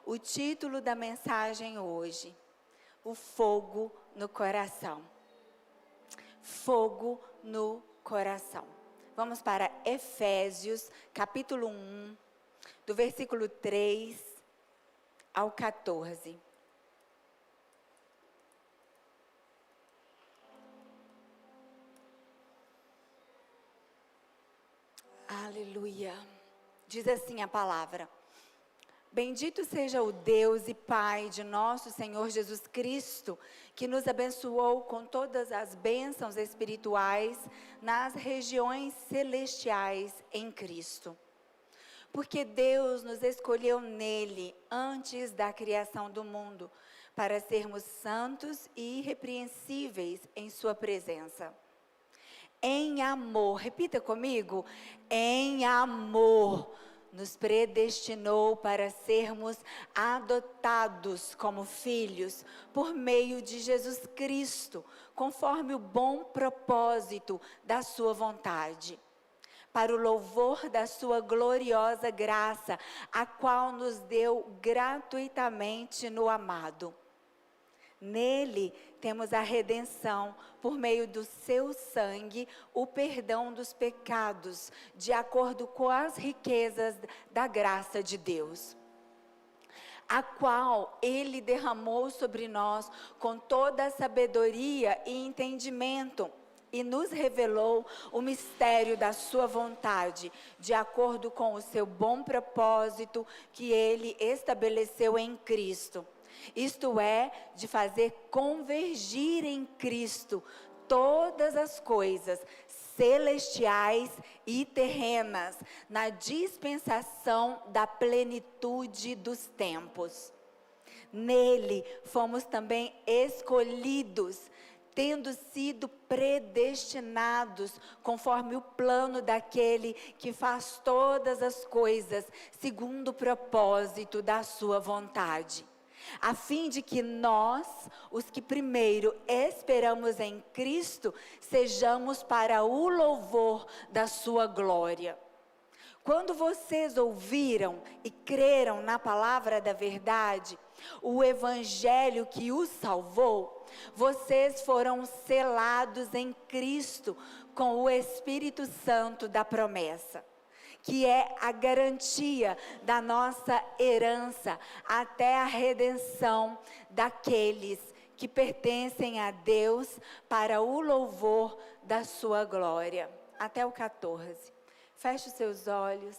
o título da mensagem hoje: o fogo no coração. Fogo no coração. Vamos para Efésios, capítulo 1, do versículo 3 ao 14. Aleluia. Diz assim a palavra: Bendito seja o Deus e Pai de nosso Senhor Jesus Cristo, que nos abençoou com todas as bênçãos espirituais nas regiões celestiais em Cristo. Porque Deus nos escolheu nele antes da criação do mundo, para sermos santos e irrepreensíveis em sua presença. Em amor, repita comigo, em amor, nos predestinou para sermos adotados como filhos por meio de Jesus Cristo, conforme o bom propósito da sua vontade, para o louvor da sua gloriosa graça, a qual nos deu gratuitamente no amado. Nele temos a redenção, por meio do seu sangue, o perdão dos pecados, de acordo com as riquezas da graça de Deus, a qual ele derramou sobre nós com toda a sabedoria e entendimento, e nos revelou o mistério da sua vontade, de acordo com o seu bom propósito que ele estabeleceu em Cristo. Isto é, de fazer convergir em Cristo todas as coisas celestiais e terrenas, na dispensação da plenitude dos tempos. Nele fomos também escolhidos, tendo sido predestinados conforme o plano daquele que faz todas as coisas segundo o propósito da sua vontade, a fim de que nós, os que primeiro esperamos em Cristo, sejamos para o louvor da sua glória. Quando vocês ouviram e creram na palavra da verdade, o evangelho que os salvou, vocês foram selados em Cristo com o Espírito Santo da promessa, que é a garantia da nossa herança até a redenção daqueles que pertencem a Deus para o louvor da sua glória. Até o 14. Feche os seus olhos.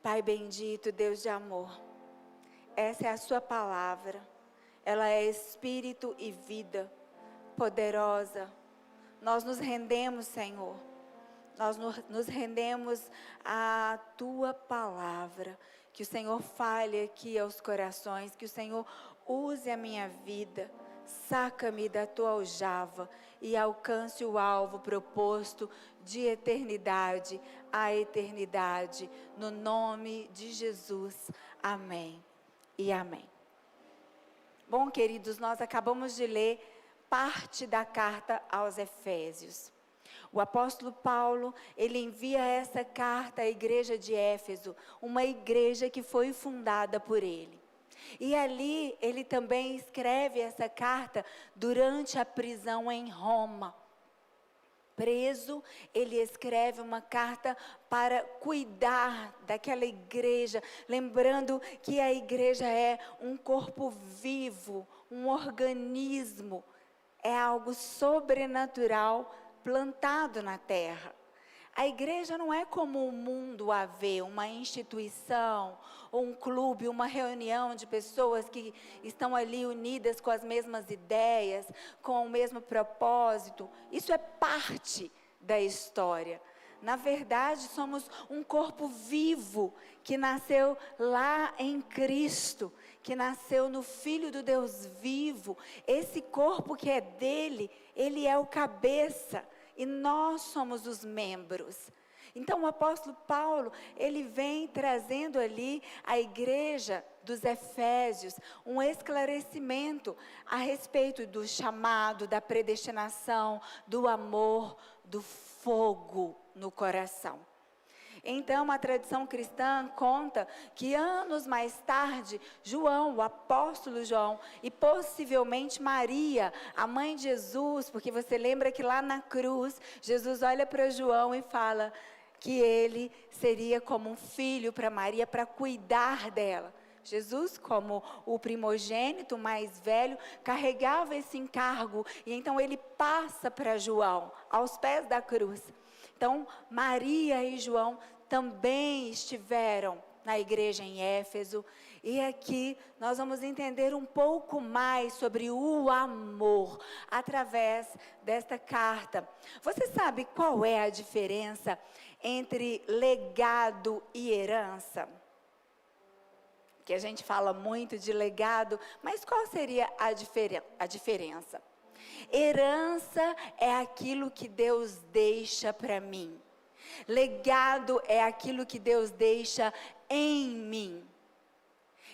Pai bendito, Deus de amor, essa é a sua palavra. Ela é espírito e vida, poderosa. Nós nos rendemos, Senhor. Nós nos rendemos à tua palavra. Que o Senhor fale aqui aos corações, que o Senhor use a minha vida, saca-me da tua aljava e alcance o alvo proposto de eternidade a eternidade, no nome de Jesus. Amém e amém. Bom, queridos, nós acabamos de ler parte da carta aos Efésios. O apóstolo Paulo, ele envia essa carta à igreja de Éfeso, uma igreja que foi fundada por ele. E ali, ele também escreve essa carta durante a prisão em Roma. Preso, ele escreve uma carta para cuidar daquela igreja, lembrando que a igreja é um corpo vivo, um organismo, é algo sobrenatural plantado na terra. A igreja não é como o mundo a vê, uma instituição, ou um clube, uma reunião de pessoas que estão ali unidas com as mesmas ideias, com o mesmo propósito. Isso é parte da história. Na verdade, somos um corpo vivo, que nasceu lá em Cristo, que nasceu no Filho do Deus vivo. Esse corpo que é dele, ele é o cabeça, e nós somos os membros. Então o apóstolo Paulo, ele vem trazendo ali à igreja dos Efésios um esclarecimento a respeito do chamado, da predestinação, do amor, do fogo no coração. Então, a tradição cristã conta que anos mais tarde, João, o apóstolo João, e possivelmente Maria, a mãe de Jesus, porque você lembra que lá na cruz, Jesus olha para João e fala que ele seria como um filho para Maria, para cuidar dela. Jesus, como o primogênito mais velho, carregava esse encargo, e então ele passa para João, aos pés da cruz. Então, Maria e João também estiveram na igreja em Éfeso, e aqui nós vamos entender um pouco mais sobre o amor, através desta carta. Você sabe qual é a diferença entre legado e herança? Que a gente fala muito de legado, mas qual seria a diferença? Herança é aquilo que Deus deixa para mim. Legado é aquilo que Deus deixa em mim.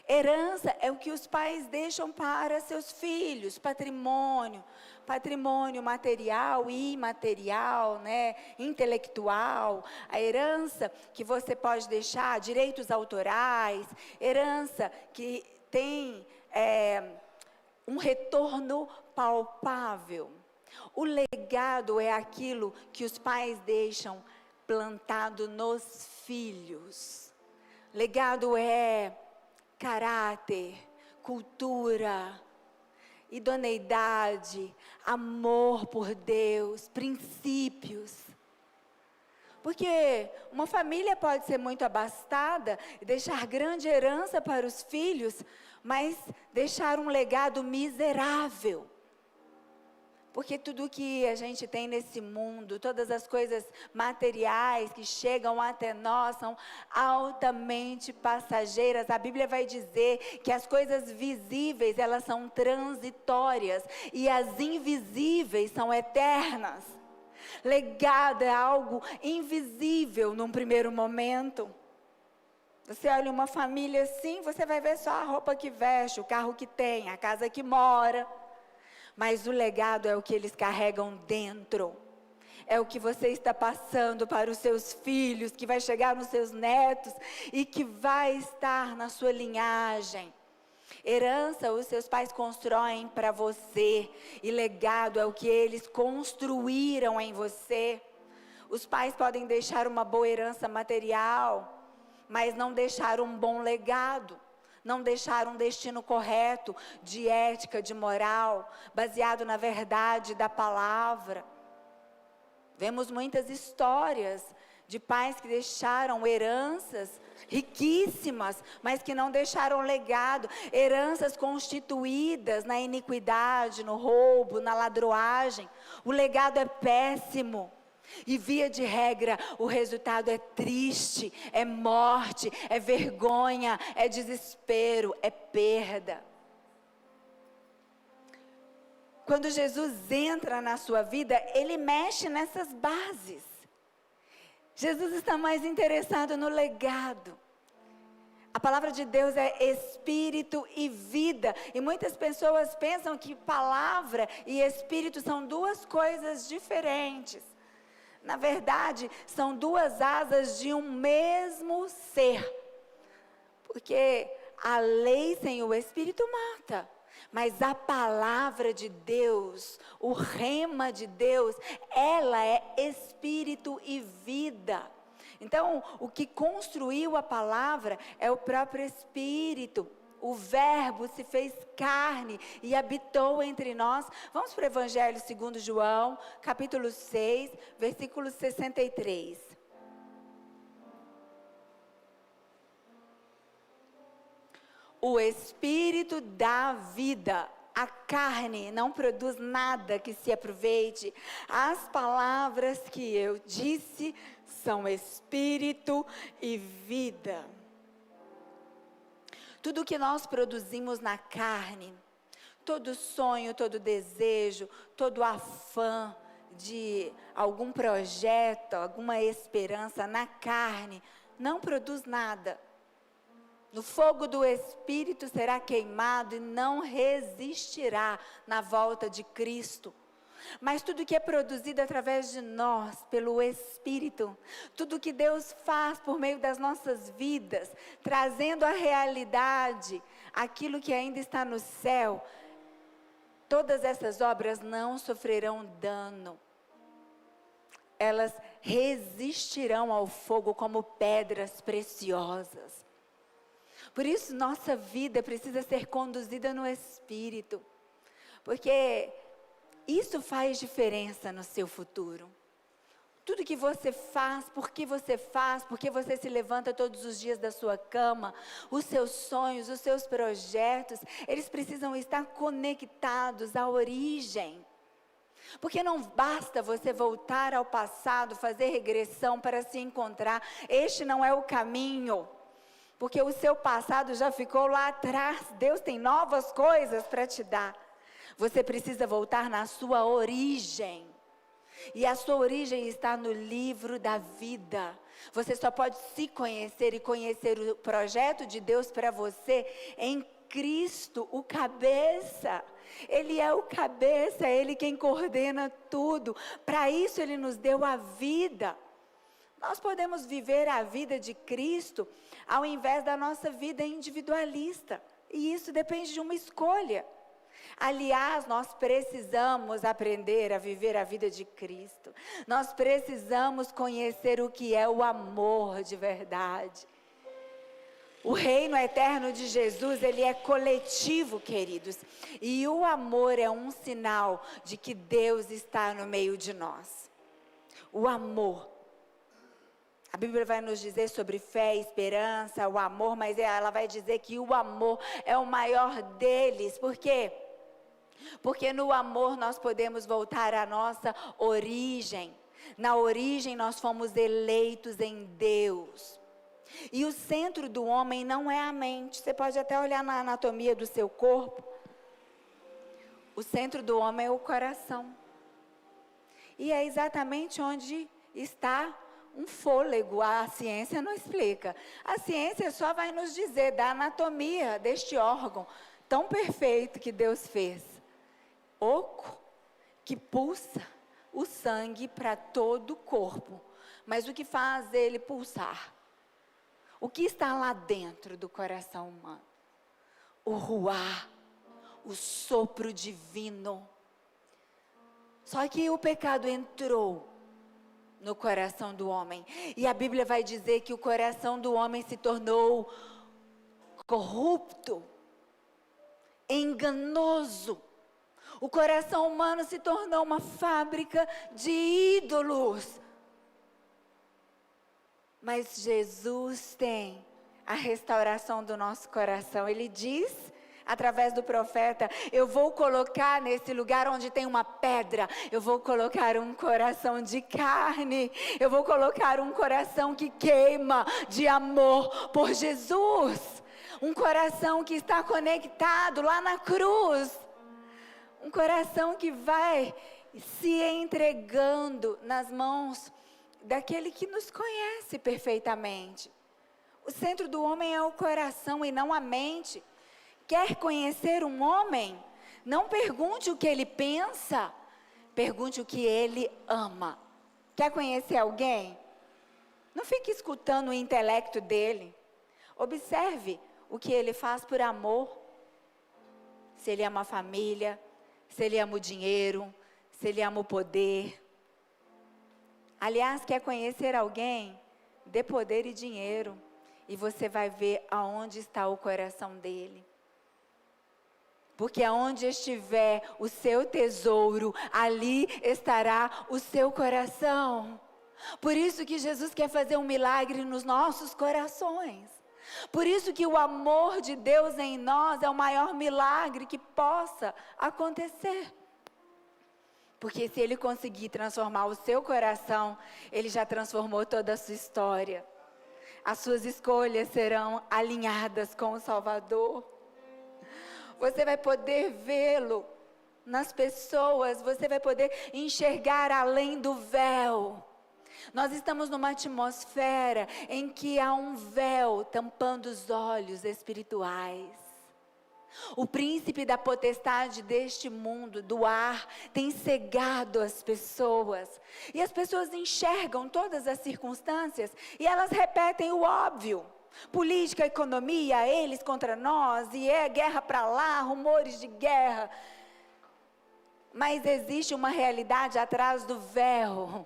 Herança é o que os pais deixam para seus filhos, patrimônio material e imaterial, né, intelectual. A herança que você pode deixar, direitos autorais, herança que tem um retorno palpável. O legado é aquilo que os pais deixam plantado nos filhos. Legado é caráter, cultura, idoneidade, amor por Deus, princípios. Porque uma família pode ser muito abastada e deixar grande herança para os filhos, mas deixar um legado miserável. Porque tudo que a gente tem nesse mundo, todas as coisas materiais que chegam até nós são altamente passageiras. A Bíblia vai dizer que as coisas visíveis, elas são transitórias e as invisíveis são eternas. Legado é algo invisível num primeiro momento. Você olha uma família assim, você vai ver só a roupa que veste, o carro que tem, a casa que mora. Mas o legado é o que eles carregam dentro. É o que você está passando para os seus filhos, que vai chegar nos seus netos e que vai estar na sua linhagem. Herança, os seus pais constroem para você, e legado é o que eles construíram em você. Os pais podem deixar uma boa herança material, mas não deixar um bom legado. Não deixar um destino correto, de ética, de moral, baseado na verdade da palavra. Vemos muitas histórias de pais que deixaram heranças riquíssimas, mas que não deixaram legado. Heranças constituídas na iniquidade, no roubo, na ladroagem. O legado é péssimo. E via de regra, o resultado é triste, é morte, é vergonha, é desespero, é perda. Quando Jesus entra na sua vida, Ele mexe nessas bases. Jesus está mais interessado no legado. A palavra de Deus é espírito e vida. E muitas pessoas pensam que palavra e espírito são duas coisas diferentes. Na verdade, são duas asas de um mesmo ser. Porque a lei sem o Espírito mata. Mas a palavra de Deus, o rema de Deus, ela é Espírito e vida. Então, o que construiu a palavra é o próprio Espírito. O Verbo se fez carne e habitou entre nós. Vamos para o Evangelho segundo João, capítulo 6, versículo 63. O Espírito dá vida. A carne não produz nada que se aproveite. As palavras que eu disse são Espírito e vida. Tudo que nós produzimos na carne, todo sonho, todo desejo, todo afã de algum projeto, alguma esperança na carne, não produz nada. No fogo do Espírito será queimado e não resistirá na volta de Cristo. Mas tudo que é produzido através de nós, pelo Espírito, tudo que Deus faz por meio das nossas vidas, trazendo à realidade aquilo que ainda está no céu, todas essas obras não sofrerão dano. Elas resistirão ao fogo como pedras preciosas. Por isso, nossa vida precisa ser conduzida no Espírito, porque isso faz diferença no seu futuro. Tudo que você faz, porque você se levanta todos os dias da sua cama, os seus sonhos, os seus projetos, eles precisam estar conectados à origem. Porque não basta você voltar ao passado, fazer regressão para se encontrar. Este não é o caminho. Porque o seu passado já ficou lá atrás. Deus tem novas coisas para te dar. Você precisa voltar na sua origem. E a sua origem está no livro da vida. Você só pode se conhecer e conhecer o projeto de Deus para você em Cristo, o cabeça. Ele é o cabeça, Ele quem coordena tudo. Para isso Ele nos deu a vida. Nós podemos viver a vida de Cristo ao invés da nossa vida individualista. E isso depende de uma escolha. Aliás, nós precisamos aprender a viver a vida de Cristo. Nós precisamos conhecer o que é o amor de verdade. O reino eterno de Jesus, ele é coletivo, queridos. E o amor é um sinal de que Deus está no meio de nós. O amor. A Bíblia vai nos dizer sobre fé, esperança, o amor, mas ela vai dizer que o amor é o maior deles. Por quê? Porque no amor nós podemos voltar à nossa origem. Na origem nós fomos eleitos em Deus. E o centro do homem não é a mente. Você pode até olhar na anatomia do seu corpo. O centro do homem é o coração. E é exatamente onde está um fôlego. A ciência não explica. A ciência só vai nos dizer da anatomia deste órgão tão perfeito que Deus fez. Oco, que pulsa o sangue para todo o corpo. Mas o que faz ele pulsar? O que está lá dentro do coração humano? O ruá, o sopro divino. Só que o pecado entrou no coração do homem. E a Bíblia vai dizer que o coração do homem se tornou corrupto, enganoso. O coração humano se tornou uma fábrica de ídolos. Mas Jesus tem a restauração do nosso coração. Ele diz, através do profeta, eu vou colocar nesse lugar onde tem uma pedra, eu vou colocar um coração de carne, eu vou colocar um coração que queima de amor por Jesus. Um coração que está conectado lá na cruz. Um coração que vai se entregando nas mãos daquele que nos conhece perfeitamente. O centro do homem é o coração e não a mente. Quer conhecer um homem? Não pergunte o que ele pensa, pergunte o que ele ama. Quer conhecer alguém? Não fique escutando o intelecto dele. Observe o que ele faz por amor. Se ele ama a família, se ele ama o dinheiro, se ele ama o poder. Aliás, quer conhecer alguém? Dê poder e dinheiro. E você vai ver aonde está o coração dele. Porque aonde estiver o seu tesouro, ali estará o seu coração. Por isso que Jesus quer fazer um milagre nos nossos corações. Por isso que o amor de Deus em nós é o maior milagre que possa acontecer. Porque se Ele conseguir transformar o seu coração, Ele já transformou toda a sua história. As suas escolhas serão alinhadas com o Salvador. Você vai poder vê-lo nas pessoas, você vai poder enxergar além do véu. Nós estamos numa atmosfera em que há um véu tampando os olhos espirituais. O príncipe da potestade deste mundo, do ar, tem cegado as pessoas. E as pessoas enxergam todas as circunstâncias e elas repetem o óbvio. Política, economia, eles contra nós, e é guerra para lá, rumores de guerra. Mas existe uma realidade atrás do véu.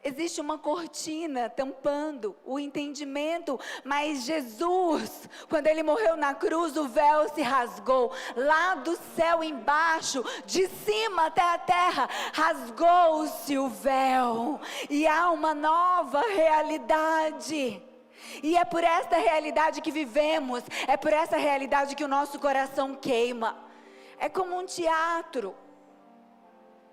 Existe uma cortina tampando o entendimento, mas Jesus, quando Ele morreu na cruz, o véu se rasgou. Lá do céu embaixo, de cima até a terra, rasgou-se o véu. E há uma nova realidade. E é por esta realidade que vivemos, é por essa realidade que o nosso coração queima. É como um teatro.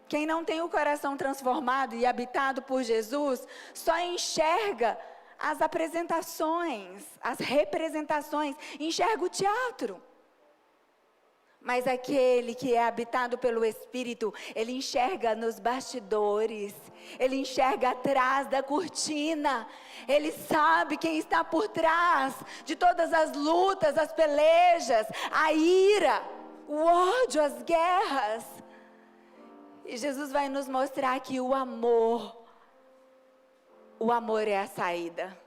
Quem não tem o coração transformado e habitado por Jesus, só enxerga as apresentações, as representações, enxerga o teatro. Mas aquele que é habitado pelo Espírito, ele enxerga nos bastidores, ele enxerga atrás da cortina, ele sabe quem está por trás de todas as lutas, as pelejas, a ira, o ódio, as guerras. E Jesus vai nos mostrar que o amor é a saída.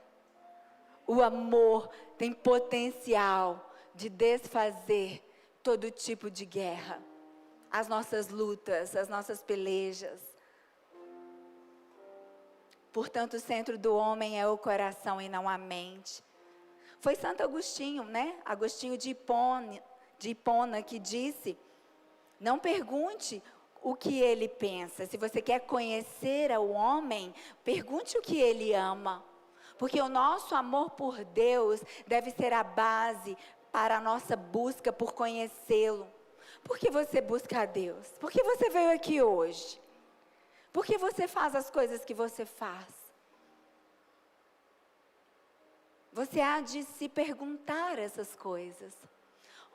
O amor tem potencial de desfazer todo tipo de guerra. As nossas lutas, as nossas pelejas. Portanto, o centro do homem é o coração e não a mente. Foi Santo Agostinho, né? Agostinho de Hipona que disse: não pergunte o que ele pensa. Se você quer conhecer o homem, pergunte o que ele ama. Porque o nosso amor por Deus deve ser a base para a nossa busca por conhecê-lo. Por que você busca a Deus? Por que você veio aqui hoje? Por que você faz as coisas que você faz? Você há de se perguntar essas coisas.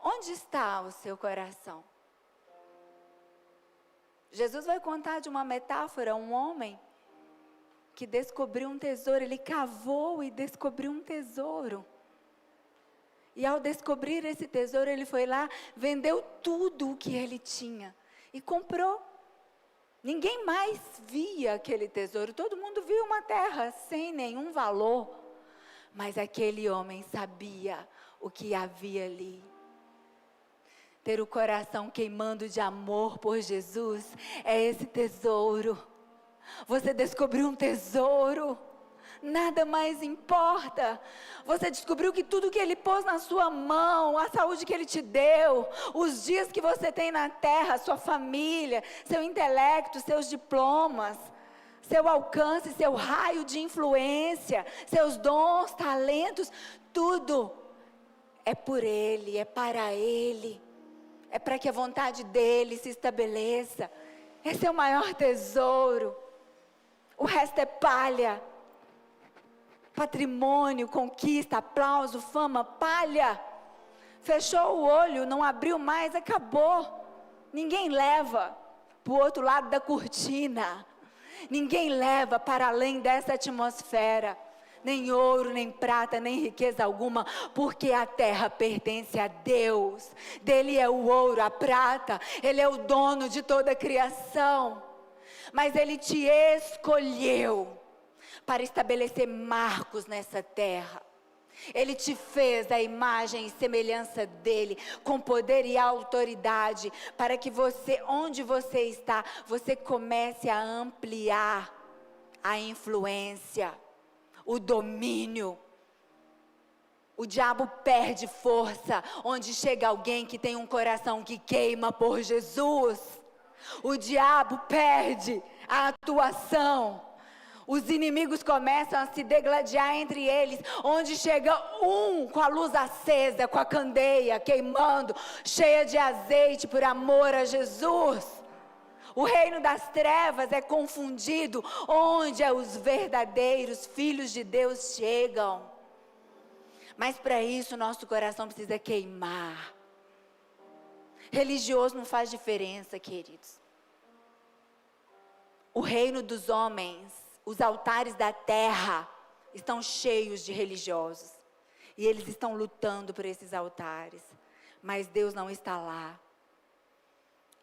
Onde está o seu coração? Jesus vai contar de uma metáfora, um homem que descobriu um tesouro, ele cavou e descobriu um tesouro. E ao descobrir esse tesouro, ele foi lá, vendeu tudo o que ele tinha e comprou. Ninguém mais via aquele tesouro, todo mundo via uma terra sem nenhum valor. Mas aquele homem sabia o que havia ali. Ter o coração queimando de amor por Jesus é esse tesouro. Você descobriu um tesouro, nada mais importa. Você descobriu que tudo que Ele pôs na sua mão, a saúde que Ele te deu, os dias que você tem na terra, sua família, seu intelecto, seus diplomas, seu alcance, seu raio de influência, seus dons, talentos, tudo é por Ele, é para Ele. É para que a vontade dEle se estabeleça. Esse é o maior tesouro. O resto é palha. Patrimônio, conquista, aplauso, fama, palha. Fechou o olho, não abriu mais, acabou. Ninguém leva para o outro lado da cortina. Ninguém leva para além dessa atmosfera. Nem ouro, nem prata, nem riqueza alguma, porque a terra pertence a Deus. Dele é o ouro, a prata, Ele é o dono de toda a criação. Mas Ele te escolheu para estabelecer marcos nessa terra. Ele te fez a imagem e semelhança dEle, com poder e autoridade, para que você, onde você está, você comece a ampliar a influência, o domínio. O diabo perde força onde chega alguém que tem um coração que queima por Jesus. O diabo perde a atuação. Os inimigos começam a se degladiar entre eles, onde chega um com a luz acesa, com a candeia queimando, cheia de azeite por amor a Jesus. O reino das trevas é confundido, onde os verdadeiros filhos de Deus chegam. Mas para isso, nosso coração precisa queimar. Religioso não faz diferença, queridos. O reino dos homens, os altares da terra, estão cheios de religiosos. E eles estão lutando por esses altares. mas Deus não está lá.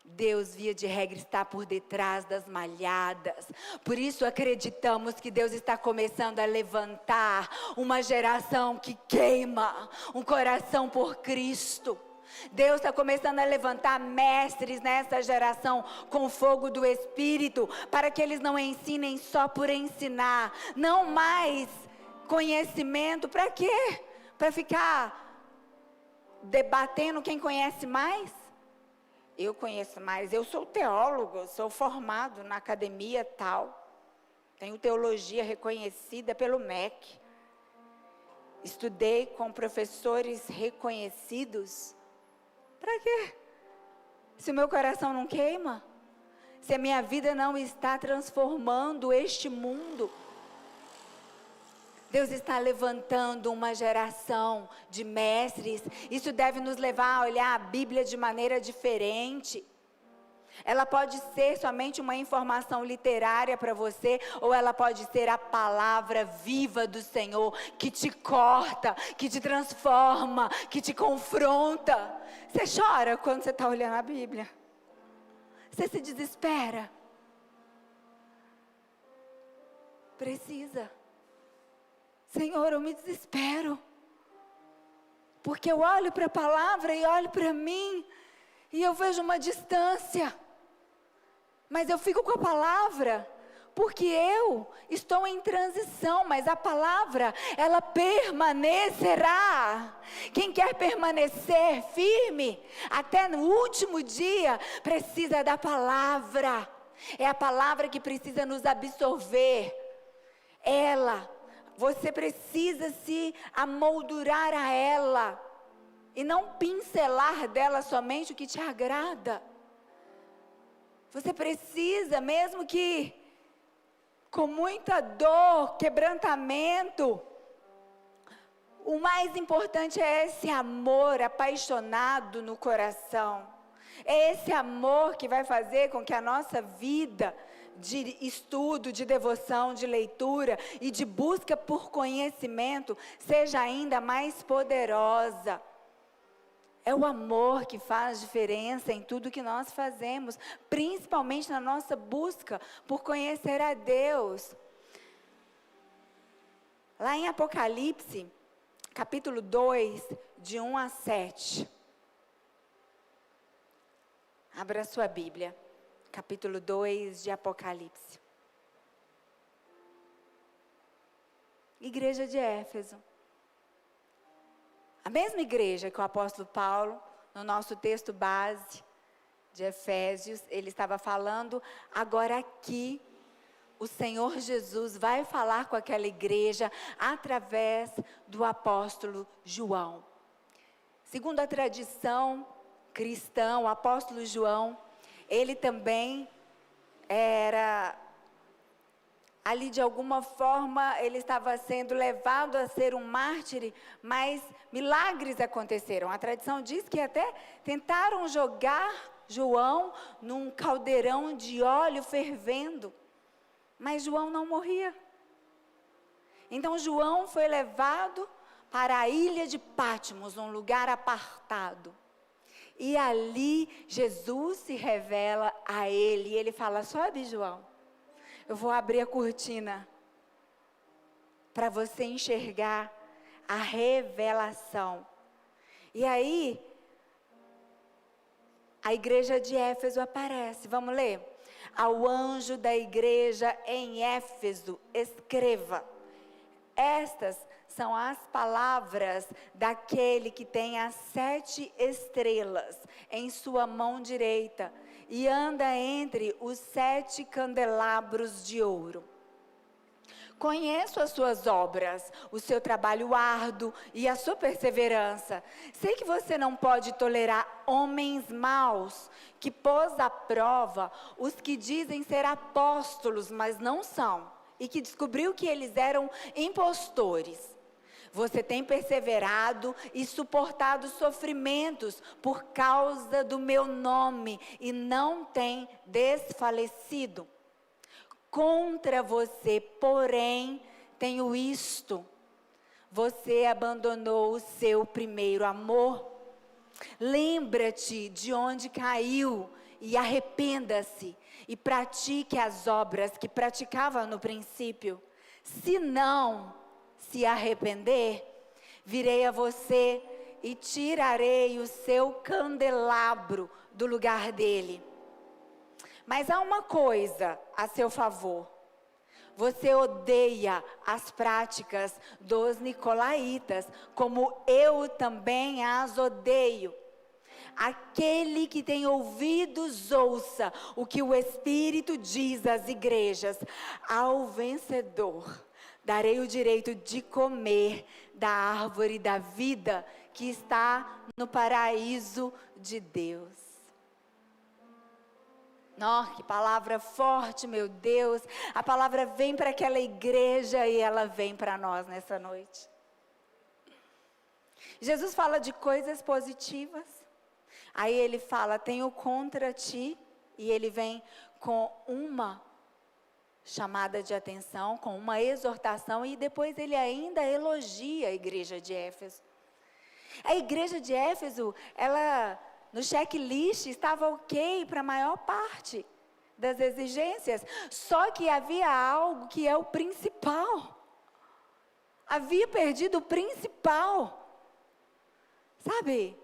Deus, via de regra, está por detrás das malhadas. Por isso acreditamos que Deus está começando a levantar uma geração que queima um coração por Cristo. Deus está começando a levantar mestres nessa geração com fogo do Espírito, para que eles não ensinem só por ensinar, não mais conhecimento. Para quê? Para ficar debatendo quem conhece mais? Eu conheço mais, eu sou teólogo, sou formado na academia tal, tenho teologia reconhecida pelo MEC, estudei com professores reconhecidos. Para quê? Se o meu coração não queima, se a minha vida não está transformando este mundo. Deus está levantando uma geração de mestres. Isso deve nos levar a olhar a Bíblia de maneira diferente. Ela pode ser somente uma informação literária para você, ou ela pode ser a palavra viva do Senhor, que te corta, que te transforma, que te confronta. Você chora quando você está olhando a Bíblia? Você se desespera? Precisa. Senhor, eu me desespero, porque eu olho para a palavra e olho para mim, e eu vejo uma distância, mas eu fico com a palavra, porque eu estou em transição, mas a palavra, ela permanecerá. Quem quer permanecer firme, até no último dia, precisa da palavra. É a palavra que precisa nos absorver. Você precisa se amoldurar a ela, e não pincelar dela somente o que te agrada. Você precisa, mesmo que com muita dor, quebrantamento, o mais importante é esse amor apaixonado no coração. É esse amor que vai fazer com que a nossa vida de estudo, de devoção, de leitura e de busca por conhecimento seja ainda mais poderosa. É o amor que faz diferença em tudo que nós fazemos, principalmente na nossa busca por conhecer a Deus. Lá em Apocalipse, capítulo 2, de 1 a 7. Abra sua Bíblia. Capítulo 2 de Apocalipse. Igreja de Éfeso. A mesma igreja que o apóstolo Paulo, no nosso texto base de Efésios, ele estava falando. Agora aqui, o Senhor Jesus vai falar com aquela igreja através do apóstolo João. Segundo a tradição cristã, o apóstolo João, ele também era, ali de alguma forma, ele estava sendo levado a ser um mártir, mas milagres aconteceram. A tradição diz que até tentaram jogar João num caldeirão de óleo fervendo, mas João não morria. Então João foi levado para a ilha de Patmos, um lugar apartado. E ali Jesus se revela a ele, e ele fala: sobe, João, eu vou abrir a cortina para você enxergar a revelação. E aí, a igreja de Éfeso aparece. Vamos ler? Ao anjo da igreja em Éfeso, escreva: estas são as palavras daquele que tem as 7 estrelas em sua mão direita e anda entre os 7 candelabros de ouro. Conheço as suas obras, o seu trabalho árduo e a sua perseverança. Sei que você não pode tolerar homens maus, que pôs à prova os que dizem ser apóstolos, mas não são, e que descobriu que eles eram impostores. Você tem perseverado e suportado sofrimentos por causa do meu nome e não tem desfalecido. Contra você, porém, tenho isto: você abandonou o seu primeiro amor. Lembra-te de onde caiu e arrependa-se e pratique as obras que praticava no princípio. Se não se arrepender, virei a você e tirarei o seu candelabro do lugar dele. Mas há uma coisa a seu favor. Você odeia as práticas dos nicolaítas, como eu também as odeio. Aquele que tem ouvidos, ouça o que o Espírito diz às igrejas. Ao vencedor, darei o direito de comer da árvore da vida que está no paraíso de Deus. Que palavra forte, meu Deus. A palavra vem para aquela igreja e ela vem para nós nessa noite. Jesus fala de coisas positivas. Aí ele fala, tenho contra ti. E ele vem com uma chamada de atenção, com uma exortação. E depois ele ainda elogia a igreja de Éfeso. A igreja de Éfeso, ela... no checklist estava ok para a maior parte das exigências. Só que havia algo que é o principal. Havia perdido o principal. Sabe?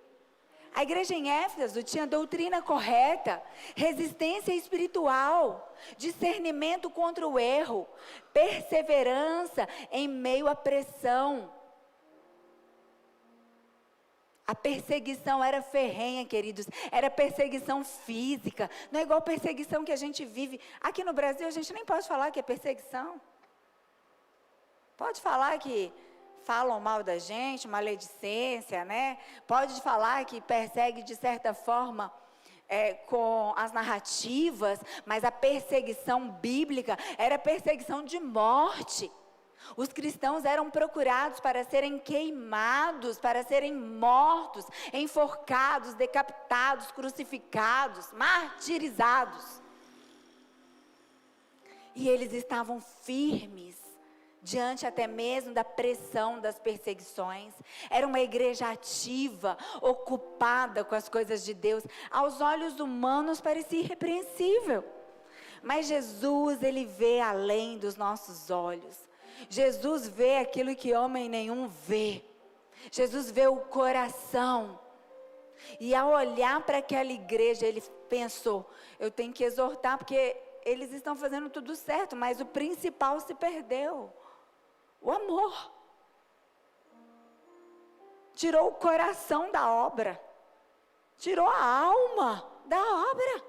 A igreja em Éfeso tinha doutrina correta, resistência espiritual, discernimento contra o erro, perseverança em meio à pressão. A perseguição era ferrenha, queridos. Era perseguição física. Não é igual perseguição que a gente vive. Aqui no Brasil a gente nem pode falar que é perseguição. Pode falar que falam mal da gente, maledicência, né? Pode falar que persegue de certa forma com as narrativas. Mas a perseguição bíblica era perseguição de morte. Os cristãos eram procurados para serem queimados, para serem mortos, enforcados, decapitados, crucificados, martirizados. E eles estavam firmes, diante até mesmo da pressão das perseguições. Era uma igreja ativa, ocupada com as coisas de Deus. Aos olhos humanos parecia irrepreensível. Mas Jesus, ele vê além dos nossos olhos. Jesus vê aquilo que homem nenhum vê. Jesus vê o coração. E ao olhar para aquela igreja, ele pensou, eu tenho que exortar, porque eles estão fazendo tudo certo, mas o principal se perdeu. O amor. Tirou o coração da obra. Tirou a alma da obra.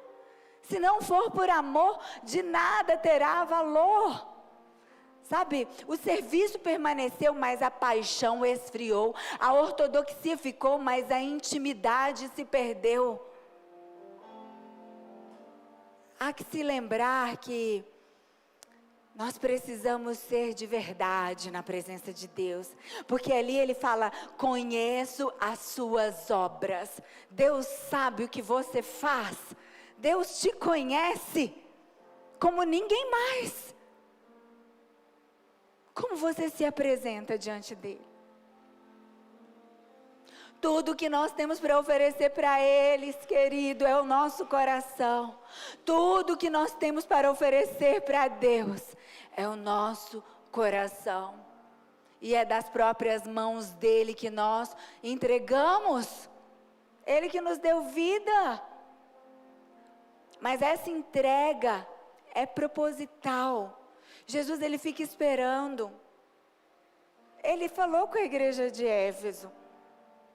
Se não for por amor, de nada terá valor. Sabe, o serviço permaneceu, mas a paixão esfriou. A ortodoxia ficou, mas a intimidade se perdeu. Há que se lembrar que nós precisamos ser de verdade na presença de Deus. Porque ali ele fala, conheço as suas obras. Deus sabe o que você faz. Deus te conhece como ninguém mais. Como você se apresenta diante dele? Tudo que nós temos para oferecer para eles, querido, é o nosso coração. Tudo que nós temos para oferecer para Deus é o nosso coração. E é das próprias mãos dele que nós entregamos. Ele que nos deu vida. Mas essa entrega é proposital. Jesus, ele fica esperando. Ele falou com a igreja de Éfeso.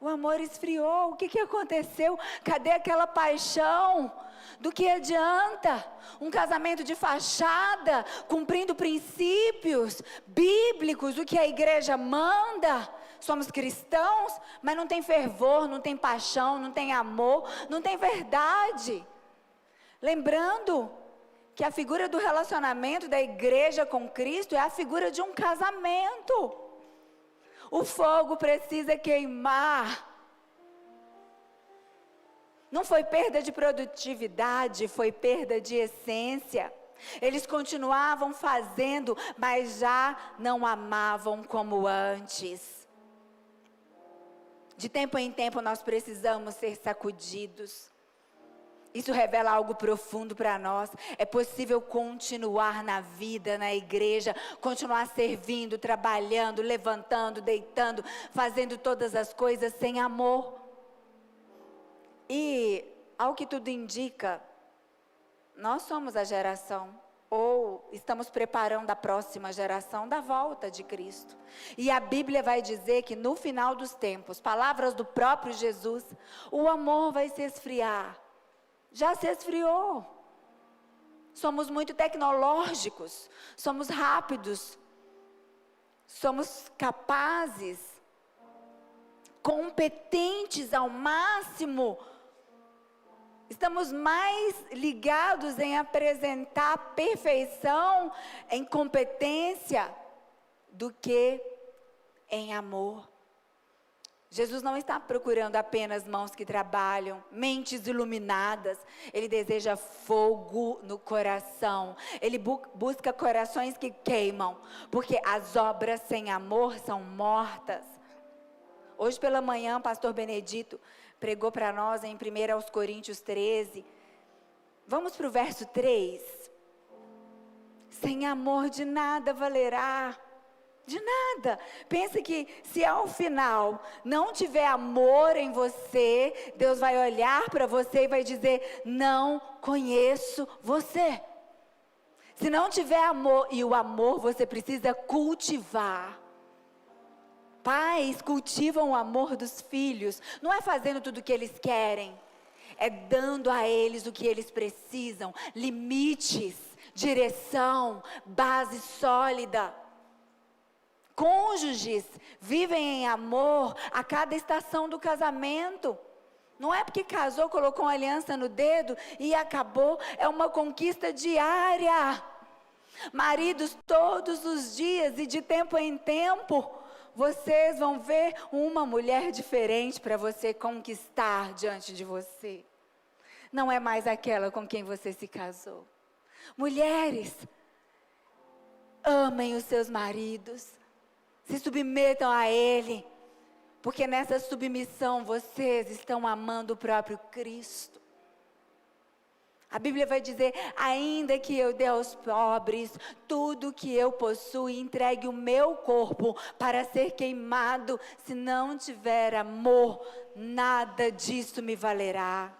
O amor esfriou. O que aconteceu? Cadê aquela paixão? Do que adianta? Um casamento de fachada, cumprindo princípios bíblicos, o que a igreja manda. Somos cristãos, mas não tem fervor, não tem paixão, não tem amor, não tem verdade. Lembrando que a figura do relacionamento da igreja com Cristo é a figura de um casamento. O fogo precisa queimar. Não foi perda de produtividade, foi perda de essência. Eles continuavam fazendo, mas já não amavam como antes. De tempo em tempo nós precisamos ser sacudidos. Isso revela algo profundo para nós. É possível continuar na vida, na igreja, continuar servindo, trabalhando, levantando, deitando, fazendo todas as coisas sem amor. E, ao que tudo indica, nós somos a geração, ou estamos preparando a próxima geração da volta de Cristo. E a Bíblia vai dizer que no final dos tempos, palavras do próprio Jesus, o amor vai se esfriar. Já se esfriou. Somos muito tecnológicos, somos rápidos, somos capazes, competentes ao máximo. Estamos mais ligados em apresentar perfeição, em competência, do que em amor. Jesus não está procurando apenas mãos que trabalham, mentes iluminadas. Ele deseja fogo no coração. Ele busca corações que queimam, porque as obras sem amor são mortas. Hoje pela manhã, o pastor Benedito pregou para nós em 1 Coríntios 13. Vamos para o verso 3. Sem amor de nada valerá. De nada. Pensa que se ao final não tiver amor em você, Deus vai olhar para você e vai dizer: não conheço você. Se não tiver amor, e o amor você precisa cultivar. Pais cultivam o amor dos filhos, não é fazendo tudo o que eles querem, é dando a eles o que eles precisam, limites, direção, base sólida. Cônjuges vivem em amor a cada estação do casamento. Não é porque casou, colocou uma aliança no dedo e acabou. É uma conquista diária. Maridos, todos os dias e de tempo em tempo, vocês vão ver uma mulher diferente para você conquistar diante de você. Não é mais aquela com quem você se casou. Mulheres, amem os seus maridos. Se submetam a Ele, porque nessa submissão vocês estão amando o próprio Cristo. A Bíblia vai dizer: ainda que eu dê aos pobres tudo que eu possuo e entregue o meu corpo para ser queimado, se não tiver amor, nada disso me valerá.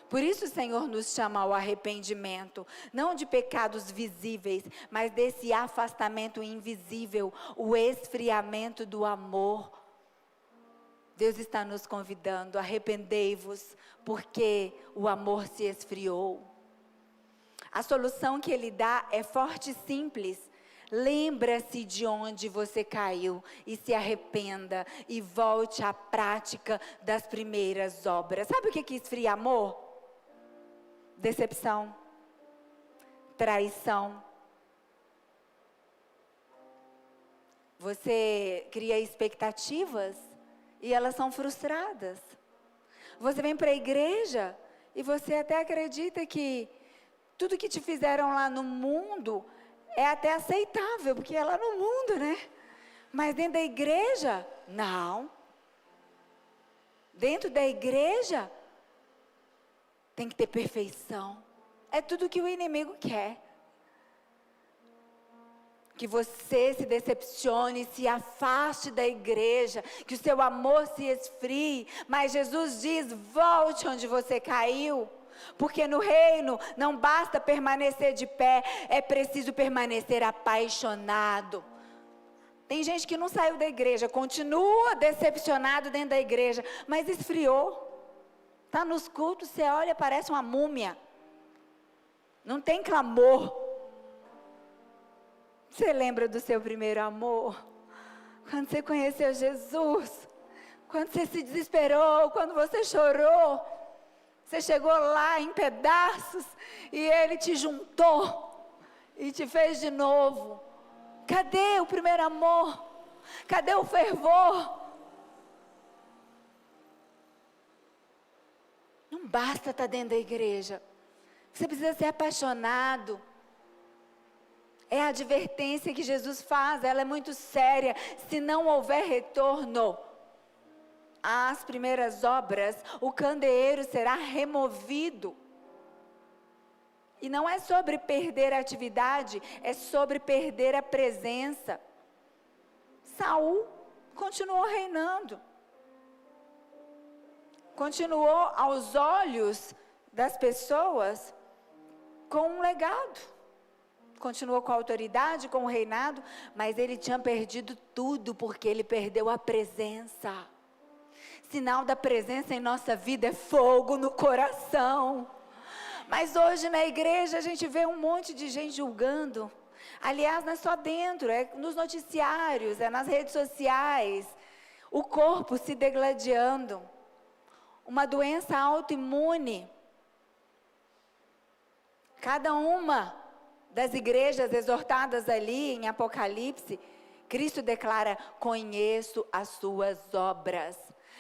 Por isso o Senhor nos chama ao arrependimento, não de pecados visíveis, mas desse afastamento invisível, o esfriamento do amor. Deus está nos convidando: arrependei-vos, porque o amor se esfriou. A solução que Ele dá é forte e simples. Lembra-se de onde você caiu e se arrependa e volte à prática das primeiras obras. Sabe o que esfria amor? Decepção, traição. Você cria expectativas e elas são frustradas. Você vem para a igreja e você até acredita que tudo que te fizeram lá no mundo é até aceitável, porque é lá no mundo, né? Mas dentro da igreja, não. Dentro da igreja, tem que ter perfeição. É tudo que o inimigo quer. Que você se decepcione, se afaste da igreja, que o seu amor se esfrie. Mas Jesus diz: volte onde você caiu. Porque no reino não basta permanecer de pé, é preciso permanecer apaixonado. Tem gente que não saiu da igreja, continua decepcionado dentro da igreja, mas esfriou. Está nos cultos, você olha, parece uma múmia. Não tem clamor. Você lembra do seu primeiro amor? Quando você conheceu Jesus? Quando você se desesperou? Quando você chorou? Você chegou lá em pedaços e Ele te juntou e te fez de novo. Cadê o primeiro amor? Cadê o fervor? Não basta estar dentro da igreja. Você precisa ser apaixonado. É a advertência que Jesus faz, ela é muito séria. Se não houver retorno às primeiras obras, o candeeiro será removido. E não é sobre perder a atividade, é sobre perder a presença. Saul continuou reinando. Continuou aos olhos das pessoas com um legado. Continuou com a autoridade, com o reinado, mas ele tinha perdido tudo, porque ele perdeu a presença. Sinal da presença em nossa vida é fogo no coração. Mas hoje na igreja a gente vê um monte de gente julgando. Aliás, não é só dentro, é nos noticiários, é nas redes sociais. O corpo se degladiando. Uma doença autoimune. Cada uma das igrejas exortadas ali em Apocalipse, Cristo declara: conheço as suas obras.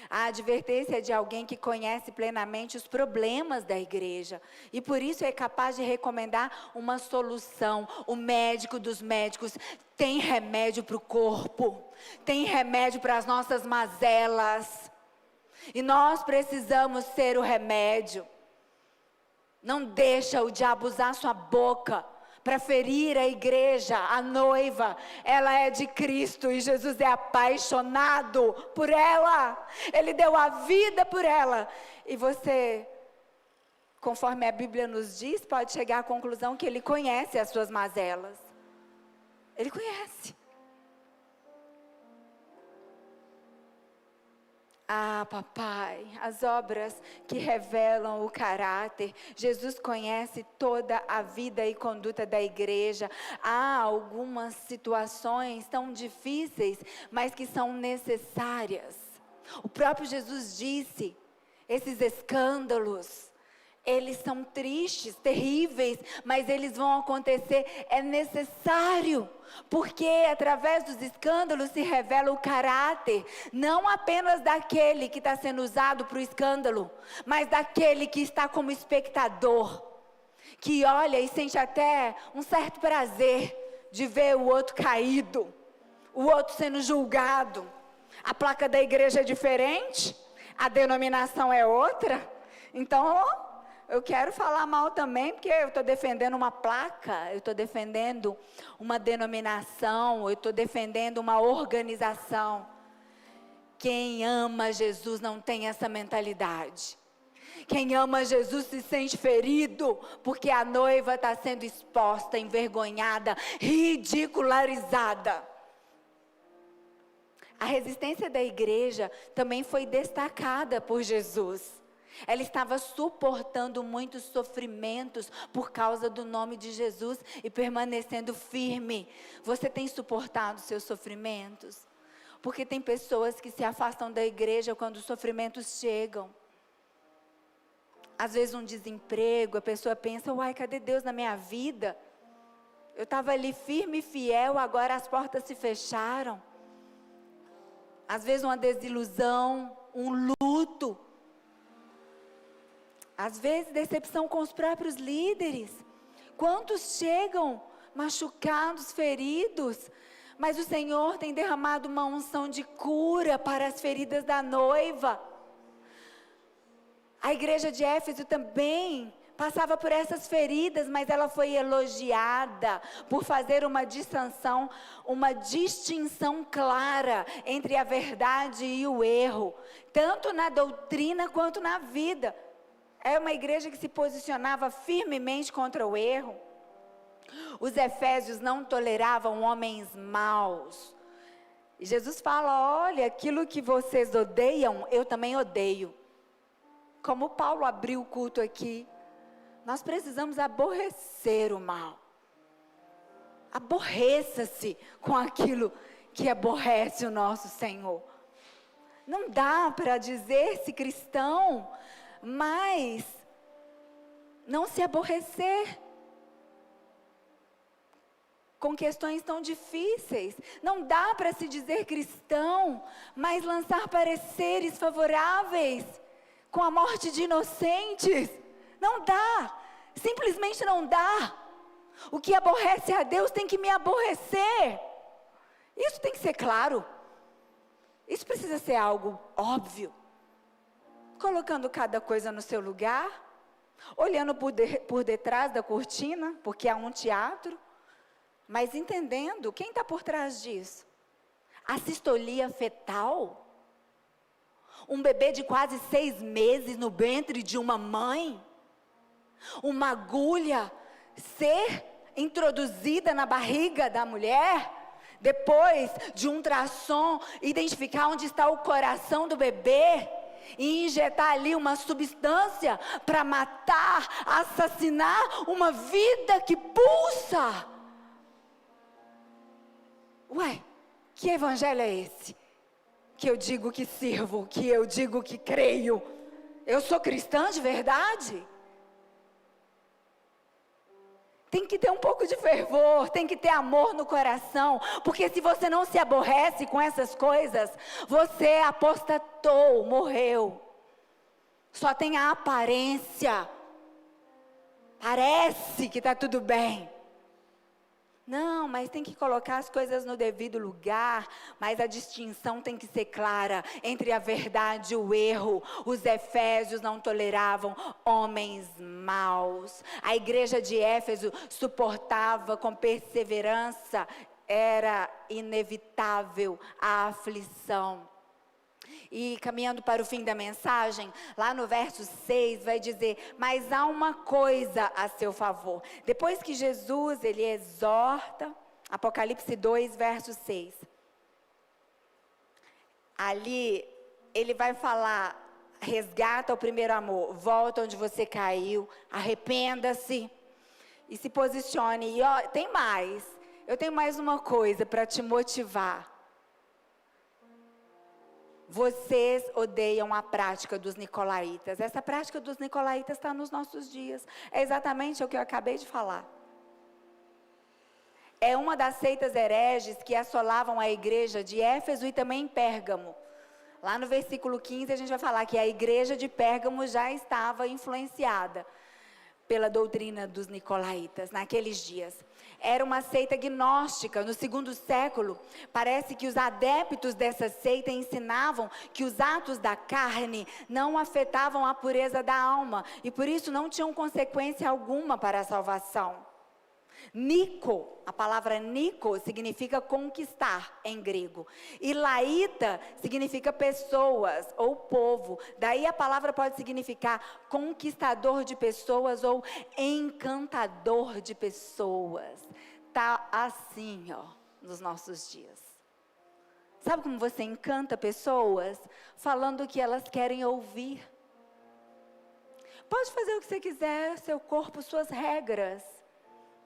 A advertência é de alguém que conhece plenamente os problemas da igreja. E por isso é capaz de recomendar uma solução. O médico dos médicos tem remédio para o corpo. Tem remédio para as nossas mazelas. E nós precisamos ser o remédio. Não deixa o diabo usar sua boca para ferir a igreja, a noiva. Ela é de Cristo e Jesus é apaixonado por ela. Ele deu a vida por ela. E você, conforme a Bíblia nos diz, pode chegar à conclusão que Ele conhece as suas mazelas. Ele conhece. Ah, papai, as obras que revelam o caráter. Jesus conhece toda a vida e conduta da igreja. Há algumas situações tão difíceis, mas que são necessárias. O próprio Jesus disse, esses escândalos, eles são tristes, terríveis, mas eles vão acontecer, é necessário, porque através dos escândalos se revela o caráter, não apenas daquele que está sendo usado para o escândalo, mas daquele que está como espectador, que olha e sente até um certo prazer de ver o outro caído, o outro sendo julgado. A placa da igreja é diferente, a denominação é outra, então eu quero falar mal também, porque eu estou defendendo uma placa, eu estou defendendo uma denominação, eu estou defendendo uma organização. Quem ama Jesus não tem essa mentalidade. Quem ama Jesus se sente ferido, porque a noiva está sendo exposta, envergonhada, ridicularizada. A resistência da igreja também foi destacada por Jesus. Ela estava suportando muitos sofrimentos por causa do nome de Jesus e permanecendo firme. Você tem suportado seus sofrimentos? Porque tem pessoas que se afastam da igreja quando os sofrimentos chegam. Às vezes um desemprego, a pessoa pensa, uai, cadê Deus na minha vida? Eu estava ali firme e fiel, agora as portas se fecharam. Às vezes uma desilusão, um luto. Às vezes, decepção com os próprios líderes. Quantos chegam machucados, feridos, mas o Senhor tem derramado uma unção de cura para as feridas da noiva. A igreja de Éfeso também passava por essas feridas, mas ela foi elogiada por fazer uma distinção clara entre a verdade e o erro, tanto na doutrina quanto na vida. É uma igreja que se posicionava firmemente contra o erro. Os efésios não toleravam homens maus. E Jesus fala, olha, aquilo que vocês odeiam, eu também odeio. Como Paulo abriu o culto aqui, nós precisamos aborrecer o mal. Aborreça-se com aquilo que aborrece o nosso Senhor. Não dá para dizer-se cristão, mas não se aborrecer com questões tão difíceis. Não dá para se dizer cristão, mas lançar pareceres favoráveis com a morte de inocentes. Não dá, simplesmente não dá. O que aborrece a Deus tem que me aborrecer. Isso tem que ser claro. Isso precisa ser algo óbvio. Colocando cada coisa no seu lugar, olhando por detrás da cortina, porque é um teatro, mas entendendo quem está por trás disso. A sistolia fetal, um bebê de quase 6 meses no ventre de uma mãe, uma agulha ser introduzida na barriga da mulher, depois de um ultrassom, identificar onde está o coração do bebê, e injetar ali uma substância para matar, assassinar uma vida que pulsa. Ué, que evangelho é esse? Que eu digo que sirvo, que eu digo que creio. Eu sou cristã de verdade? Tem que ter um pouco de fervor, tem que ter amor no coração, porque se você não se aborrece com essas coisas, você apostatou, morreu. Só tem a aparência, parece que está tudo bem. Não, mas tem que colocar as coisas no devido lugar, mas a distinção tem que ser clara entre a verdade e o erro. Os efésios não toleravam homens maus. A igreja de Éfeso suportava com perseverança, era inevitável a aflição. E caminhando para o fim da mensagem, lá no verso 6 vai dizer, mas há uma coisa a seu favor. Depois que Jesus, ele exorta, Apocalipse 2, verso 6. Ali, ele vai falar, resgata o primeiro amor, volta onde você caiu, arrependa-se e se posicione. E ó, tem mais, eu tenho mais uma coisa para te motivar. Vocês odeiam a prática dos nicolaítas. Essa prática dos nicolaítas está nos nossos dias. É exatamente o que eu acabei de falar. É uma das seitas hereges que assolavam a igreja de Éfeso e também em Pérgamo. Lá no versículo 15 a gente vai falar que a igreja de Pérgamo já estava influenciada pela doutrina dos nicolaítas naqueles dias. Era uma seita gnóstica. No 2º século, parece que os adeptos dessa seita ensinavam que os atos da carne não afetavam a pureza da alma e por isso não tinham consequência alguma para a salvação. Nico, a palavra Nico significa conquistar em grego. E laíta significa pessoas ou povo. Daí a palavra pode significar conquistador de pessoas ou encantador de pessoas. Tá assim, ó, nos nossos dias. Sabe como você encanta pessoas? Falando o que elas querem ouvir. Pode fazer o que você quiser, seu corpo, suas regras.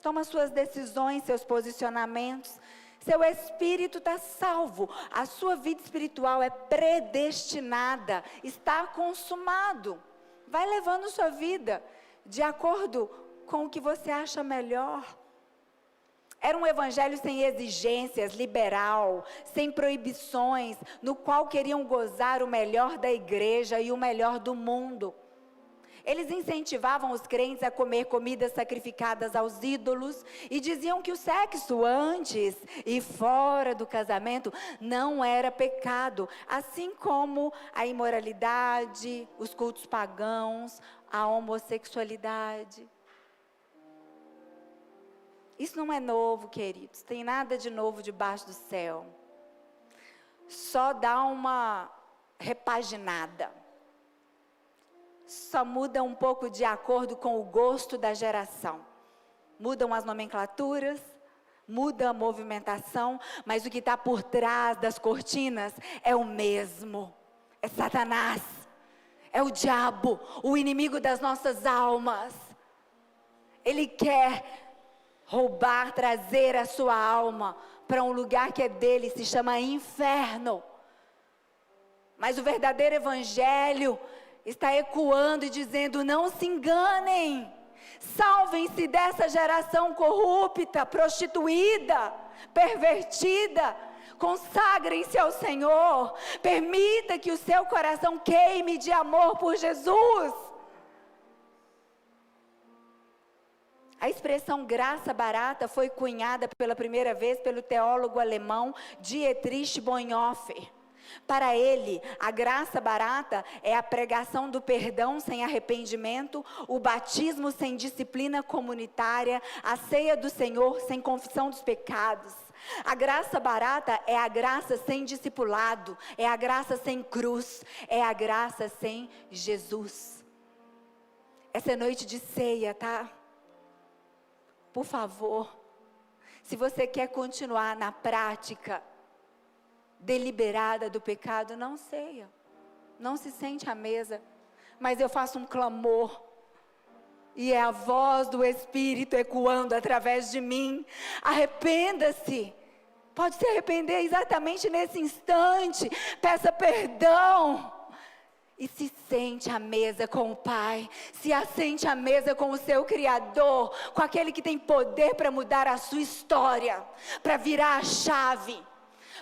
Toma suas decisões, seus posicionamentos. Seu espírito está salvo. A sua vida espiritual é predestinada. Está consumado. Vai levando sua vida de acordo com o que você acha melhor. Era um evangelho sem exigências, liberal, sem proibições, no qual queriam gozar o melhor da igreja e o melhor do mundo. Eles incentivavam os crentes a comer comidas sacrificadas aos ídolos e diziam que o sexo antes e fora do casamento não era pecado, assim como a imoralidade, os cultos pagãos, a homossexualidade. Isso não é novo, queridos, tem nada de novo debaixo do céu. Só dá uma repaginada. Só muda um pouco de acordo com o gosto da geração. Mudam as nomenclaturas, muda a movimentação, mas o que está por trás das cortinas é o mesmo. É Satanás, é o diabo, o inimigo das nossas almas. Ele quer roubar, trazer a sua alma para um lugar que é dele, se chama inferno. Mas o verdadeiro evangelho está ecoando e dizendo, não se enganem, salvem-se dessa geração corrupta, prostituída, pervertida, consagrem-se ao Senhor, permita que o seu coração queime de amor por Jesus. A expressão graça barata foi cunhada pela primeira vez pelo teólogo alemão Dietrich Bonhoeffer. Para ele, a graça barata é a pregação do perdão sem arrependimento, o batismo sem disciplina comunitária, a ceia do Senhor sem confissão dos pecados. A graça barata é a graça sem discipulado, é a graça sem cruz, é a graça sem Jesus. Essa é noite de ceia, tá? Por favor, se você quer continuar na prática deliberada do pecado, não ceia, não se sente à mesa, mas eu faço um clamor, e é a voz do Espírito ecoando através de mim: arrependa-se, pode se arrepender exatamente nesse instante, peça perdão, e se sente à mesa com o Pai, se assente à mesa com o seu Criador, com aquele que tem poder para mudar a sua história, para virar a chave,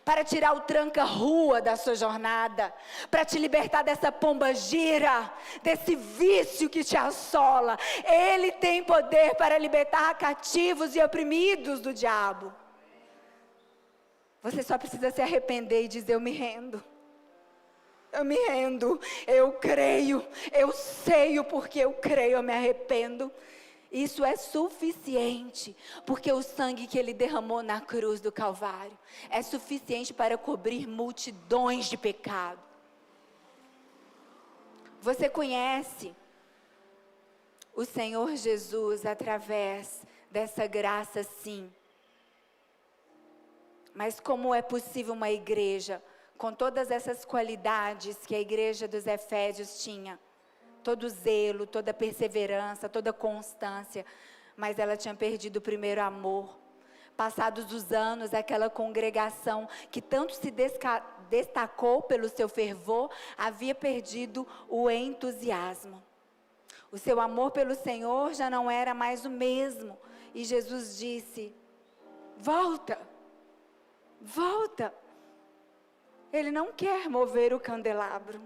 para tirar o tranca-rua da sua jornada, para te libertar dessa pomba-gira, desse vício que te assola. Ele tem poder para libertar cativos e oprimidos do diabo. Você só precisa se arrepender e dizer: eu me rendo. Eu me rendo, eu creio, eu sei o porquê eu creio, eu me arrependo. Isso é suficiente, porque o sangue que Ele derramou na cruz do Calvário é suficiente para cobrir multidões de pecado. Você conhece o Senhor Jesus através dessa graça, sim. Mas como é possível uma igreja com todas essas qualidades que a igreja dos Efésios tinha? Todo zelo, toda perseverança, toda constância, mas ela tinha perdido o primeiro amor. Passados os anos, aquela congregação que tanto se destacou pelo seu fervor, havia perdido o entusiasmo. O seu amor pelo Senhor já não era mais o mesmo. E Jesus disse: volta, volta. Ele não quer mover o candelabro.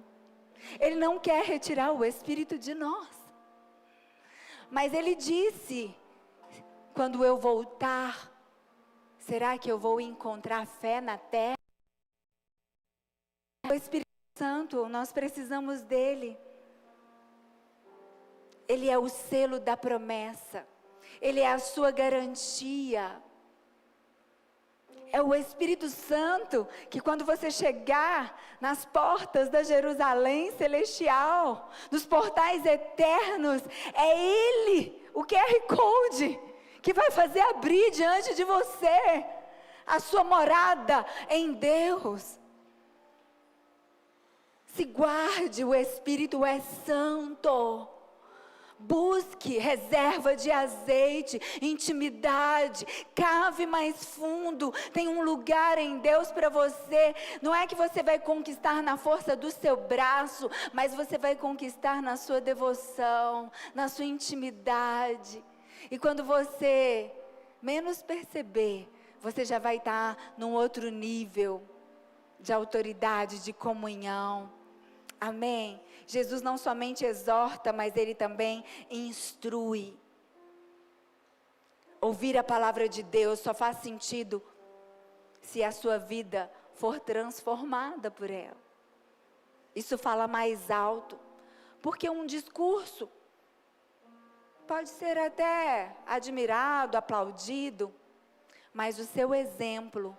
Ele não quer retirar o Espírito de nós. Mas Ele disse: quando eu voltar, será que eu vou encontrar fé na terra? O Espírito Santo, nós precisamos dele. Ele é o selo da promessa. Ele é a sua garantia. É o Espírito Santo que, quando você chegar nas portas da Jerusalém celestial, nos portais eternos, é Ele, o QR Code, que vai fazer abrir diante de você a sua morada em Deus. Se guarde, o Espírito é santo. Busque reserva de azeite, intimidade, cave mais fundo, tem um lugar em Deus para você. Não é que você vai conquistar na força do seu braço, mas você vai conquistar na sua devoção, na sua intimidade. E quando você menos perceber, você já vai estar num outro nível de autoridade, de comunhão. Amém? Jesus não somente exorta, mas Ele também instrui. Ouvir a palavra de Deus só faz sentido se a sua vida for transformada por ela. Isso fala mais alto, porque um discurso pode ser até admirado, aplaudido, mas o seu exemplo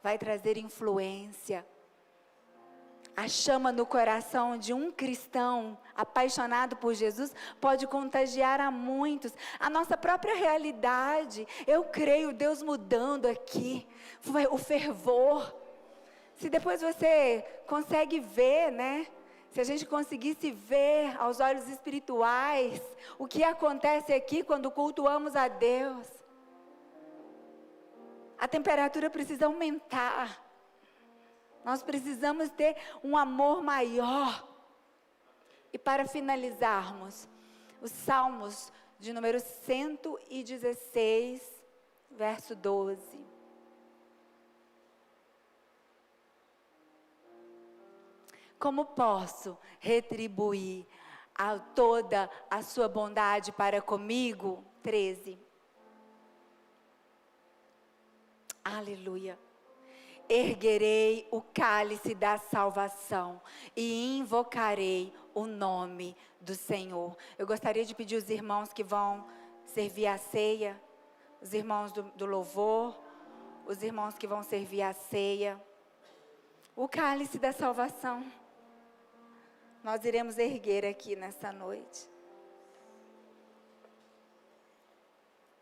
vai trazer influência. A chama no coração de um cristão apaixonado por Jesus pode contagiar a muitos. A nossa própria realidade, eu creio Deus mudando aqui, o fervor. Se depois você consegue ver, né? Se a gente conseguisse ver aos olhos espirituais o que acontece aqui quando cultuamos a Deus. A temperatura precisa aumentar. Nós precisamos ter um amor maior. E para finalizarmos, os Salmos de número 116, verso 12. Como posso retribuir toda a sua bondade para comigo? 13. Aleluia. Erguerei o cálice da salvação e invocarei o nome do Senhor. Eu gostaria de pedir os irmãos que vão servir a ceia, os irmãos do louvor, os irmãos que vão servir a ceia, o cálice da salvação. Nós iremos erguer aqui nessa noite.